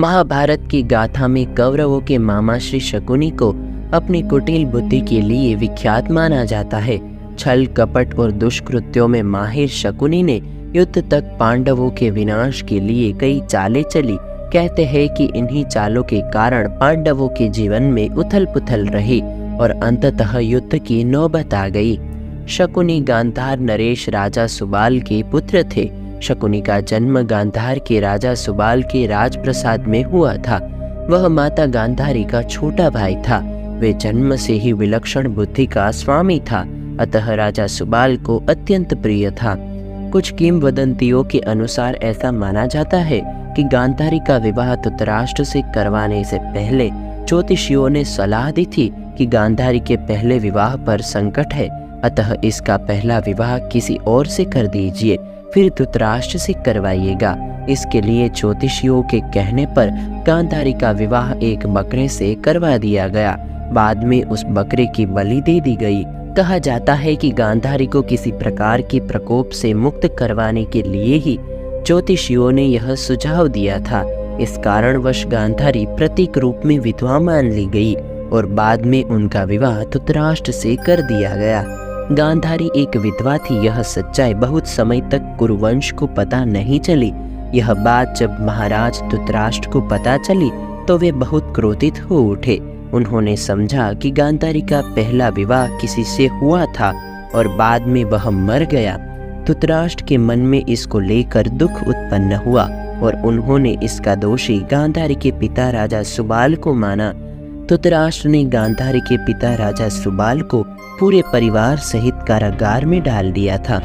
महाभारत की गाथा में कौरवों के मामा श्री शकुनी को अपनी कुटिल बुद्धि के लिए विख्यात माना जाता है। छल कपट और दुष्कृत्यों में माहिर शकुनी ने युद्ध तक पांडवों के विनाश के लिए कई चालें चली। कहते हैं कि इन्हीं चालों के कारण पांडवों के जीवन में उथल पुथल रही और अंततः युद्ध की नौबत आ गई। शकुनी गांधार नरेश राजा सुबाल के पुत्र थे। शकुनी का जन्म गांधार के राजा सुबाल के राजप्रसाद में हुआ था। वह माता गांधारी का छोटा भाई था। वे जन्म से ही विलक्षण बुद्धि का स्वामी था, अतः राजा सुबाल को अत्यंत प्रिय था। कुछ किंवदंतियों के अनुसार ऐसा माना जाता है कि गांधारी का विवाह धृतराष्ट्र से करवाने से पहले ज्योतिषियों ने सलाह दी थी कि गांधारी के पहले विवाह पर संकट है, अतः इसका पहला विवाह किसी और से कर दीजिए, फिर धृतराष्ट्र से करवाइएगा। इसके लिए ज्योतिषियों के कहने पर गांधारी का विवाह एक बकरे से करवा दिया गया। बाद में उस बकरे की बलि दे दी गई। कहा जाता है कि गांधारी को किसी प्रकार के प्रकोप से मुक्त करवाने के लिए ही ज्योतिषियों ने यह सुझाव दिया था। इस कारणवश गांधारी प्रतीक रूप में विधवा मान ली गई और बाद में उनका विवाह धृतराष्ट्र से कर दिया गया। गांधारी एक विधवा थी, यह सच्चाई बहुत समय तक कुरुवंश को पता नहीं चली। यह बात जब महाराज धृतराष्ट्र को पता चली तो वे बहुत क्रोधित हो उठे। उन्होंने समझा कि गांधारी का पहला विवाह किसी से हुआ था और बाद में वह मर गया। धृतराष्ट्र के मन में इसको लेकर दुख उत्पन्न हुआ और उन्होंने इसका दोषी गांधारी के पिता राजा सुबाल को माना। धृतराष्ट्र ने गांधारी के पिता राजा सुबाल को पूरे परिवार सहित कारागार में डाल दिया था।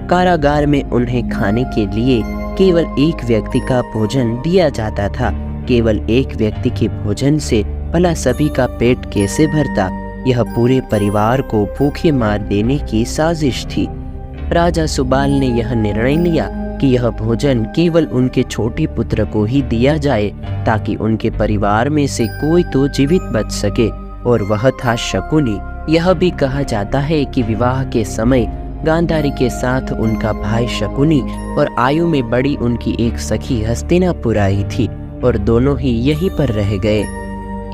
कारागार में उन्हें खाने के लिए केवल एक व्यक्ति का भोजन दिया जाता था। केवल एक व्यक्ति के भोजन से भला सभी का पेट कैसे भरता? यह पूरे परिवार को भूखे मार देने की साजिश थी। राजा सुबाल ने यह निर्णय लिया कि यह भोजन केवल उनके छोटे पुत्र को ही दिया जाए ताकि उनके परिवार में से कोई तो जीवित बच सके, और वह था शकुनी। यह भी कहा जाता है कि विवाह के समय गांधारी के साथ उनका भाई शकुनी और आयु में बड़ी उनकी एक सखी हस्तिनापुर आई थी और दोनों ही यहीं पर रह गए।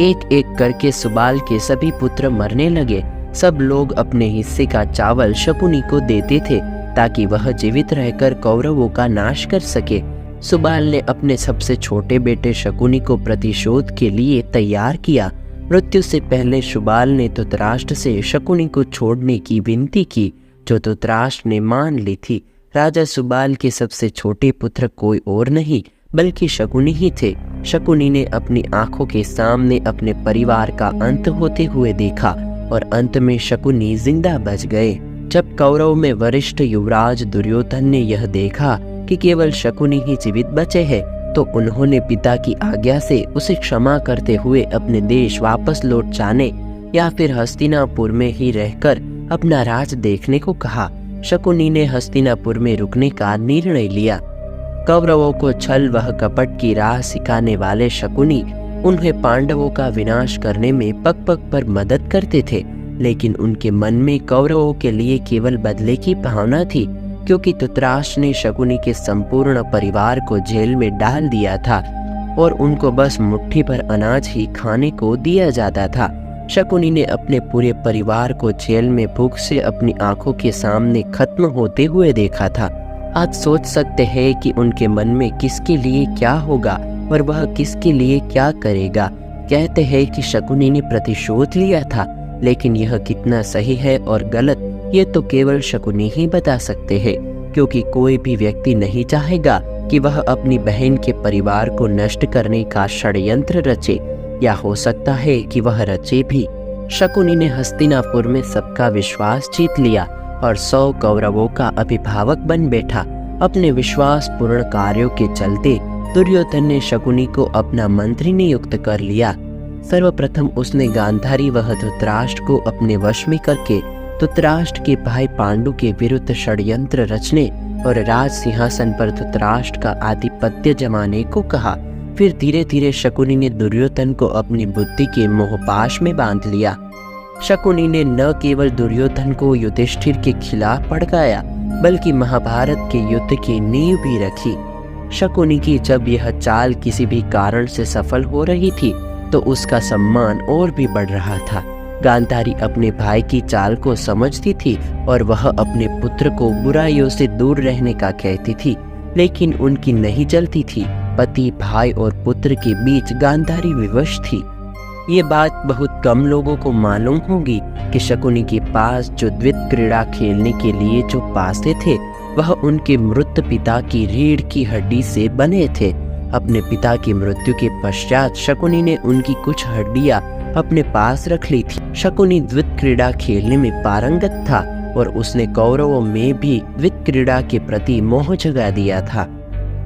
एक एक करके सुबाल के सभी पुत्र मरने लगे। सब लोग अपने हिस्से का चावल शकुनी को देते थे ताकि वह जीवित रहकर कौरवों का नाश कर सके। सुबाल ने अपने सबसे छोटे बेटे शकुनी को प्रतिशोध के लिए तैयार किया। मृत्यु से पहले सुबाल ने धृतराष्ट्र से शकुनी को छोड़ने की विनती की, जो धृतराष्ट्र ने मान ली थी। राजा सुबाल के सबसे छोटे पुत्र कोई और नहीं बल्कि शकुनी ही थे। शकुनी ने अपनी आंखों के सामने अपने परिवार का अंत होते हुए देखा और अंत में शकुनी जिंदा बच गए। जब कौरव में वरिष्ठ युवराज दुर्योधन ने यह देखा कि केवल शकुनी ही जीवित बचे हैं, तो उन्होंने पिता की आज्ञा से उसे क्षमा करते हुए अपने देश वापस लौट जाने या फिर हस्तिनापुर में ही रहकर अपना राज देखने को कहा। शकुनी ने हस्तिनापुर में रुकने का निर्णय लिया। कौरवों को छल व कपट की राह सिखाने वाले शकुनी उन्हें पांडवों का विनाश करने में पग पग पर मदद करते थे, लेकिन उनके मन में कौरवों के लिए केवल बदले की भावना थी, क्योंकि धृतराष्ट्र ने शकुनी के संपूर्ण परिवार को जेल में डाल दिया था और उनको बस मुट्ठी भर अनाज ही खाने को दिया जाता था। शकुनी ने अपने पूरे परिवार को जेल में भूख से अपनी आंखों के सामने खत्म होते हुए देखा था। आज सोच सकते हैं कि उनके मन में किसके लिए क्या होगा और वह किसके लिए क्या करेगा। कहते हैं कि शकुनी ने प्रतिशोध लिया था, लेकिन यह कितना सही है और गलत ये तो केवल शकुनी ही बता सकते हैं, क्योंकि कोई भी व्यक्ति नहीं चाहेगा कि वह अपनी बहन के परिवार को नष्ट करने का षड्यंत्र रचे, या हो सकता है कि वह रचे भी। शकुनी ने हस्तिनापुर में सबका विश्वास जीत लिया और 100 कौरवों का अभिभावक बन बैठा। अपने विश्वास पूर्ण कार्यों के चलते दुर्योधन ने शकुनी को अपना मंत्री नियुक्त कर लिया। सर्वप्रथम उसने गांधारी व धृतराष्ट्र को अपने वश में करके धृतराष्ट्र के भाई पांडु के विरुद्ध षड्यंत्र रचने और राज सिंहासन पर धृतराष्ट्र का आधिपत्य जमाने को कहा। फिर धीरे धीरे शकुनी ने दुर्योधन को अपनी बुद्धि के मोहपाश में बांध लिया। शकुनी ने न केवल दुर्योधन को युधिष्ठिर के खिलाफ भड़काया, बल्कि महाभारत के युद्ध की नींव भी रखी। शकुनी की जब यह चाल किसी भी कारण से सफल हो रही थी तो उसका सम्मान और भी बढ़ रहा था। गांधारी अपने भाई की चाल को समझती थी और वह अपने पुत्र को बुराइयों से दूर रहने का कहती थी, लेकिन उनकी नहीं चलती थी। पति, भाई और पुत्र के बीच गांधारी विवश थी। ये बात बहुत कम लोगों को मालूम होगी कि शकुनी के पास जो द्वित क्रीड़ा खेलने के लिए जो पासे थे वह उनके मृत पिता की रीढ़ की हड्डी से बने थे। अपने पिता की मृत्यु के पश्चात शकुनी ने उनकी कुछ हड्डियां अपने पास रख ली थी। शकुनी द्वित क्रीड़ा खेलने में पारंगत था और उसने कौरवों में भी द्वित क्रीड़ा के प्रति मोह जगा दिया था।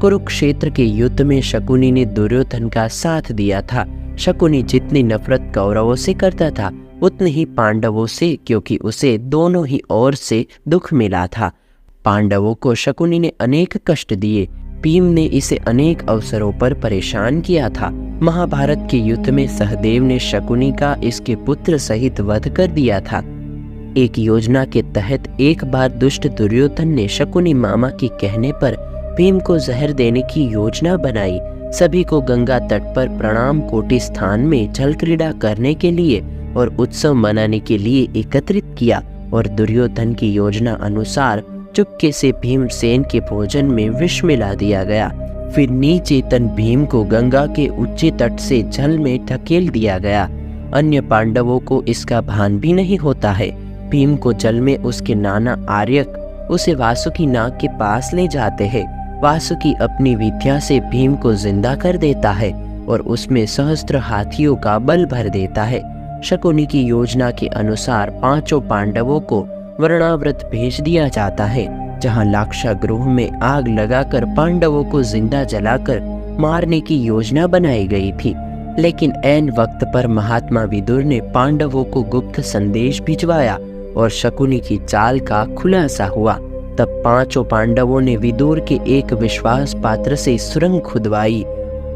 कुरुक्षेत्र के युद्ध में शकुनी ने दुर्योधन का साथ दिया था। शकुनी जितनी नफरत कौरवों से करता था उतनी ही पांडवों से, क्योंकि उसे दोनों ही ओर से दुख मिला था। पांडवों को शकुनी ने अनेक कष्ट दिए। भीम ने इसे अनेक अवसरों पर परेशान किया था। महाभारत के युद्ध में सहदेव ने शकुनी का इसके पुत्र सहित वध कर दिया था। एक योजना के तहत एक बार दुष्ट दुर्योधन ने शकुनी मामा के कहने पर भीम को जहर देने की योजना बनाई। सभी को गंगा तट पर प्रणाम कोटि स्थान में जल क्रीड़ा करने के लिए और उत्सव मनाने के लिए एकत्रित किया और दुर्योधन की योजना अनुसार चुपके से भीमसेन के भोजन में विष मिला दिया गया। फिर नीचेतन भीम को गंगा के ऊंचे तट से जल में धकेल दिया गया। अन्य पांडवों को इसका भान भी नहीं होता है। भीम को जल में उसके नाना आर्यक उसे वासुकी नाग के पास ले जाते हैं। वासुकी अपनी विद्या से भीम को जिंदा कर देता है और उसमें सहस्त्र हाथियों का बल भर देता है। शकुनी की योजना के अनुसार पांचों पांडवों को वर्णाव्रत भेज दिया जाता है, जहां लाक्षागृह में आग लगाकर पांडवों को जिंदा जलाकर मारने की योजना बनाई गई थी। लेकिन ऐन वक्त पर महात्मा विदुर ने पांडवों को गुप्त संदेश भिजवाया और शकुनी की चाल का खुलासा हुआ। तब पांचों पांडवों ने विदुर के एक विश्वास पात्र से सुरंग खुदवाई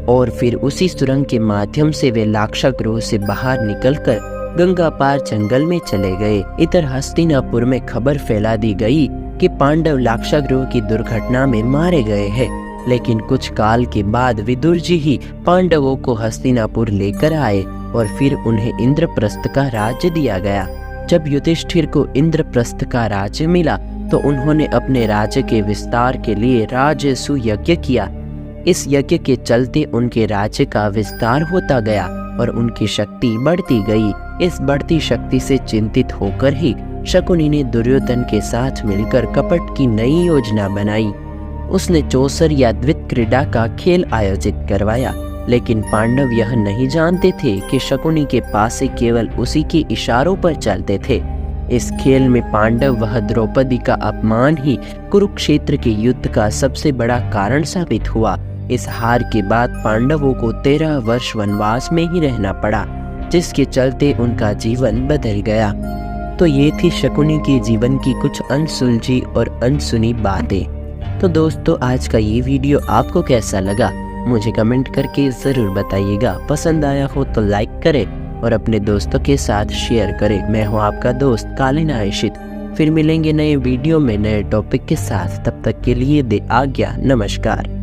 और फिर उसी सुरंग के माध्यम से वे लाक्षागृह से बाहर निकलकर गंगा पार जंगल में चले गए। इधर हस्तिनापुर में खबर फैला दी गई कि पांडव लाक्षागृह की दुर्घटना में मारे गए हैं। लेकिन कुछ काल के बाद विदुर जी ही पांडवों को हस्तिनापुर लेकर आए और फिर उन्हें इंद्रप्रस्थ का राज्य दिया गया। जब युधिष्ठिर को इंद्रप्रस्थ का राज्य मिला तो उन्होंने अपने राज्य के विस्तार के लिए राजसु यज्ञ किया। इस यज्ञ के चलते उनके राज्य का विस्तार होता गया और उनकी शक्ति बढ़ती गई। इस बढ़ती शक्ति से चिंतित होकर ही शकुनी ने दुर्योधन के साथ मिलकर कपट की नई योजना बनाई। उसने चौसर या द्वित क्रीड़ा का खेल आयोजित करवाया, लेकिन पांडव यह नहीं जानते थे कि शकुनी के पासे केवल उसी के इशारों पर चलते थे। इस खेल में पांडव वह द्रौपदी का अपमान ही कुरुक्षेत्र के युद्ध का सबसे बड़ा कारण साबित हुआ। इस हार के बाद पांडवों को 13 वर्ष वनवास में ही रहना पड़ा, जिसके चलते उनका जीवन बदल गया। तो ये थी शकुनी के जीवन की कुछ अनसुलझी और अनसुनी बातें। तो दोस्तों, आज का ये वीडियो आपको कैसा लगा मुझे कमेंट करके ज़रूर बताइएगा। पसंद आया हो तो लाइक करें और अपने दोस्तों के साथ शेयर करें। मैं हूँ आपका दोस्त कालीन आयशित। फिर मिलेंगे नए वीडियो में नए टॉपिक के साथ। तब तक के लिए दे आज्ञा। नमस्कार।